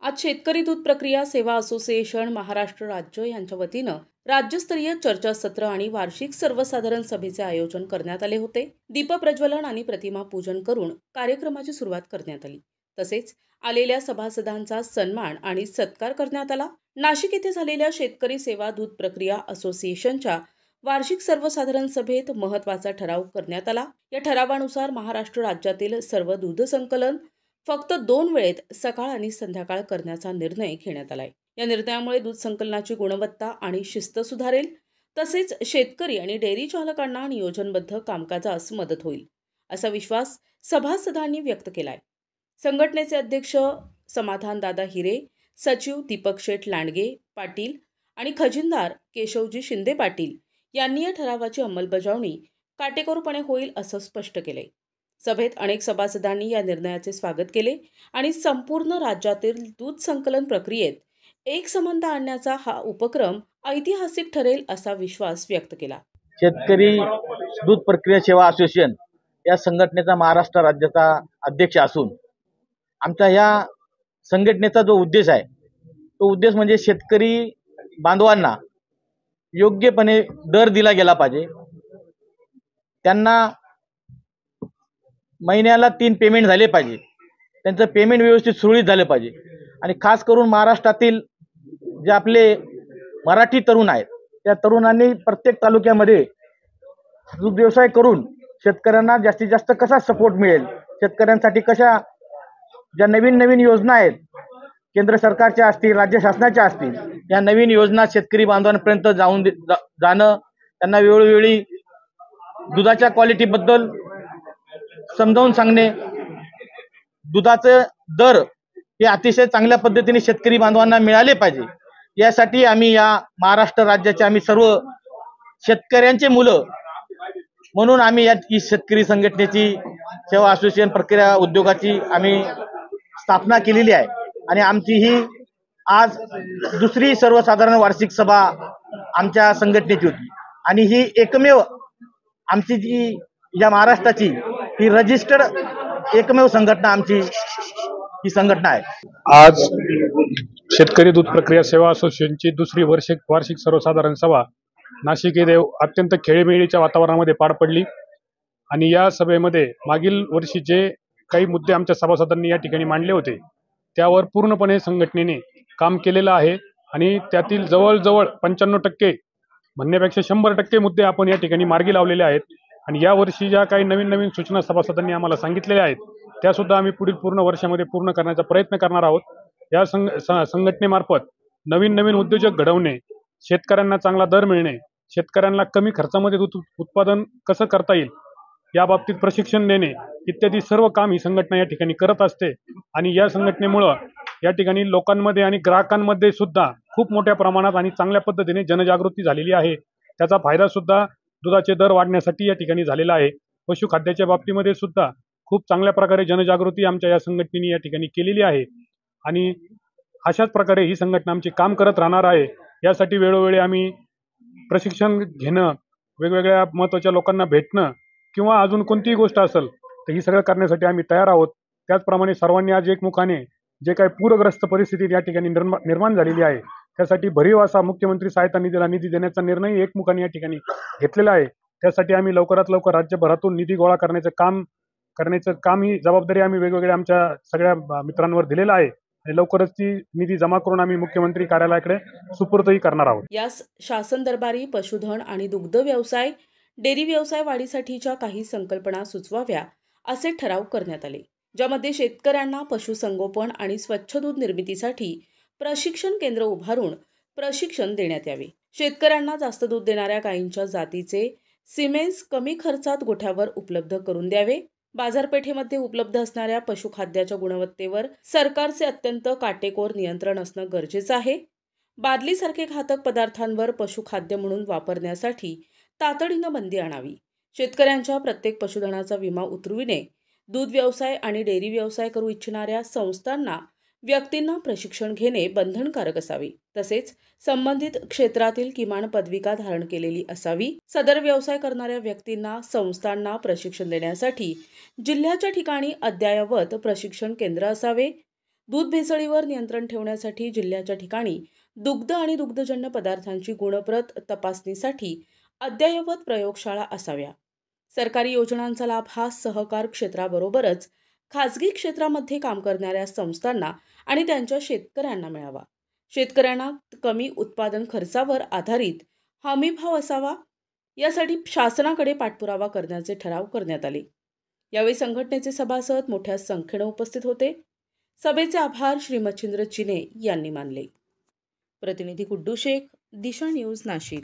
आज शेतकरी दूध प्रक्रिया सेवा असोसिएशन महाराष्ट्र राज्य यांच्या वतीनं राज्यस्तरीय चर्चासत्र आणि वार्षिक सर्वसाधारण सभेचे आयोजन करण्यात आले होते। दीपप्रज्वलन आणि प्रतिमा पूजन करून कार्यक्रमाची सुरुवात करण्यात आली। तसेच आलेल्या सभासदांचा सन्मान आणि सत्कार करण्यात आला। नाशिक येथे झालेल्या शेतकरी सेवा दूध प्रक्रिया असोसिएशनच्या वार्षिक सर्वसाधारण सभेत महत्त्वाचा ठराव करण्यात आला। या ठरावानुसार महाराष्ट्र राज्यातील सर्व दूध संकलन फक्त 2 वेळेत सकाळ आणि संध्याकाळ करण्याचा निर्णय घेण्यात आलाय। या निर्णयामुळे दूध संकलनाची गुणवत्ता आणि शिस्त सुधारेल, तसेच शेतकरी आणि डेअरी चालकांना नियोजनबद्ध कामकाजास मदत होईल, असा विश्वास सभासदांनी व्यक्त केलाय। संघटनेचे अध्यक्ष समाधान दादा हिरे, सचिव दीपक शेठ लांडगे पाटील आणि खजिनदार केशवजी शिंदे पाटील यांनी या ठरावाची अंमलबजावणी काटेकोरपणे होईल असं स्पष्ट केले। सभेत अनेक सभासदांनी या निर्णयाचे स्वागत केले आणि संपूर्ण राज्यातील दूध संकलन प्रक्रियेत एकसमानता आणण्याचा हा उपक्रम ऐतिहासिक ठरेल असा विश्वास व्यक्त केला। शेतकरी दूध प्रक्रिया सेवा असोसिएशन या संघटनेचा महाराष्ट्र राज्याचा अध्यक्ष असून आमच्या या संघटनेचा जो उद्देश आहे तो उद्देश म्हणजे शेतकरी बांधवांना योग्यपणे दर दिला गेला पाहिजे, त्यांना महिन्याला 3 पेमेंट झाले पाहिजे, त्यांचं पेमेंट व्यवस्थित सुरळीत झालं पाहिजे आणि खास करून महाराष्ट्रातील जे आपले मराठी तरुण आहेत त्या तरुणांनी प्रत्येक तालुक्यामध्ये दूध व्यवसाय करून शेतकऱ्यांना जास्तीत जास्त कसा सपोर्ट मिळेल, शेतकऱ्यांसाठी कशा ज्या नवीन योजना आहेत केंद्र सरकारच्या असतील राज्य शासनाच्या असतील या नवीन योजना शेतकरी बांधवांपर्यंत जाणं, त्यांना वेळोवेळी दुधाच्या क्वालिटीबद्दल समजावून सांगणे, दुधाचे दर हे अतिशय चांगल्या पद्धतीने शेतकरी बांधवांना मिळाले पाहिजे, यासाठी आम्ही या महाराष्ट्र राज्याचे आम्ही सर्व शेतकऱ्यांचे मुलं म्हणून आम्ही या शेतकरी संघटनेची सेवा असोसिएशन प्रक्रिया उद्योगाची आम्ही स्थापना केलेली आहे आणि आमची ही आज दुसरी सर्वसाधारण वार्षिक सभा आमच्या संघटनेची होती आणि ही एकमेव आमची जी या महाराष्ट्राची ही रजिस्टर्ड एकमेव संघटना आमची ही संघटना आहे। आज शेतकरी दूध प्रक्रिया सेवा असोसिएशनची दुसरी वार्षिक सर्वसाधारण सभा नाशिक येथे अत्यंत खेळीमेळीच्या वातावरणामध्ये पार पडली आणि या सभेमध्ये मागील वर्षी जे काही मुद्दे आमच्या सभासदांनी या ठिकाणी मांडले होते त्यावर पूर्णपणे संघटनेने काम केलेलं आहे आणि त्यातील जवळजवळ 95% म्हणण्यापेक्षा 100% मुद्दे आपण या ठिकाणी मार्गी लावलेले आहेत आणि या वर्षी ज्या काही नवीन सूचना सभासदांनी आम्हाला सांगितलेल्या आहेत त्या सुद्धा आम्ही पुढील पूर्ण वर्षामध्ये पूर्ण करण्याचा प्रयत्न करणार आहोत। या संघटनेमार्फत नवीन उद्योजक घडवणे, शेतकऱ्यांना चांगला दर मिळणे, शेतकऱ्यांना कमी खर्चामध्ये दूध उत्पादन कसं करता येईल या बाबतीत प्रशिक्षण देणे इत्यादी सर्व काम ही संघटना या ठिकाणी करत असते आणि या संघटनेमुळे या ठिकाणी लोकांमध्ये आणि ग्राहकांमध्ये सुद्धा खूप मोठ्या प्रमाणात आणि चांगल्या पद्धतीने जनजागृती झालेली आहे। त्याचा फायदा सुद्धा दुधाचे दर वाढण्यासाठी या ठिकाणी झालेला आहे। पशुखाद्याच्या बाबतीमध्ये सुद्धा खूप चांगल्या प्रकारे जनजागृती आमच्या या संघटनेने या ठिकाणी केलेली आहे आणि अशाच प्रकारे ही संघटना आमचे काम करत राहणार आहे। यासाठी वेळोवेळी आम्ही प्रशिक्षण घेणं, वेगवेगळ्या महत्त्वाच्या लोकांना भेटणं किंवा अजून कोणतीही गोष्ट असेल तर ही सगळं करण्यासाठी आम्ही तयार आहोत। त्याचप्रमाणे सर्वांनी आज एकमुखाने जे काही पूरग्रस्त परिस्थिती या ठिकाणी निर्माण झालेली आहे त्यासाठी भरीव असा मुख्यमंत्री सहायता निधी देण्याचा निर्णय एकमुखाने या ठिकाणी घेतलेला आहे। त्यासाठी आम्ही लवकरात लवकर राज्यभरातून निधी गोळा करण्याचं काम ही जबाबदारी आम्ही वेगवेगळ्या आमच्या सगळ्या मित्रांवर दिलेला आहे आणि लवकरच ती निधी जमा करून आम्ही मुख्यमंत्री कार्यालयाकडे सुपूर्दही करणार आहोत। यास शासन दरबारी पशुधन आणि दुग्ध व्यवसाय, डेअरी व्यवसाय वाढीसाठीच्या काही संकल्पना सुचवाव्या असे ठराव करण्यात आले, ज्यामध्ये शेतकऱ्यांना पशुसंगोपन आणि स्वच्छ दूध निर्मितीसाठी प्रशिक्षण केंद्र उभारून प्रशिक्षण देण्यात यावे। शेतकऱ्यांना जास्त दूध देणाऱ्या गायींच्या जातीचे सिमेन्स कमी खर्चात गोठ्यावर उपलब्ध करून द्यावे। बाजारपेठेमध्ये उपलब्ध असणाऱ्या पशुखाद्याच्या गुणवत्तेवर सरकारचे अत्यंत काटेकोर नियंत्रण असणं गरजेचं आहे। बादलीसारखे घातक पदार्थांवर पशुखाद्य म्हणून वापरण्यासाठी तातडीनं बंदी आणावी। शेतकऱ्यांच्या प्रत्येक पशुधनाचा विमा उतरविणे, दूध व्यवसाय आणि डेअरी व्यवसाय करू इच्छिणाऱ्या संस्थांना, व्यक्तींना प्रशिक्षण घेणे बंधनकारक असावे। तसेच संबंधित क्षेत्रातील किमान पदविका धारण केलेली असावी। सदर व्यवसाय करणाऱ्या व्यक्तींना, संस्थांना प्रशिक्षण देण्यासाठी जिल्ह्याच्या ठिकाणी अद्ययावत प्रशिक्षण केंद्र असावे। दूध भेसळीवर नियंत्रण ठेवण्यासाठी जिल्ह्याच्या ठिकाणी दुग्ध आणि दुग्धजन्य पदार्थांची गुणप्रत तपासणीसाठी अद्ययावत प्रयोगशाळा असाव्या. सरकारी योजनांचा लाभ हा सहकार क्षेत्राबरोबरच खाजगी क्षेत्रामध्ये काम करणाऱ्या संस्थांना आणि त्यांच्या शेतकऱ्यांना मिळावा. शेतकऱ्यांना कमी उत्पादन खर्चावर आधारित हमीभाव असावा, यासाठी शासनाकडे पाठपुरावा करण्याचे ठराव करण्यात आले. यावेळी संघटनेचे सभासद मोठ्या संख्येने उपस्थित होते. सभेचे आभार श्री मच्छिंद्र चिने यांनी मानले. प्रतिनिधी गुड्डू शेख, दिशा न्यूज, नाशिक.